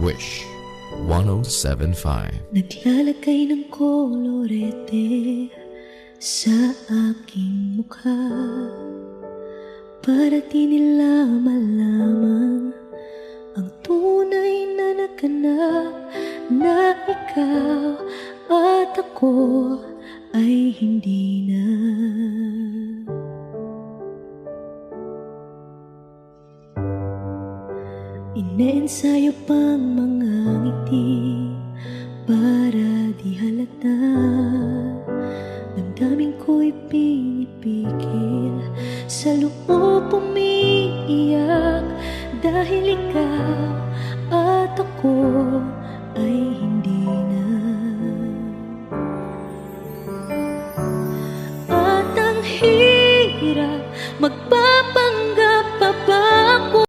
Wish 107.5. Naglalagay ng kolorete sa aking mukha para di nila malaman ang tunay na naganap, na ikaw at ako ay hindi na. Ineensayo pang mga ngiti para di halata. Damdamin ko'y pinipigil, sa loob umiiyak, dahil ikaw at ako ay hindi na. At ang hirap magpapanggap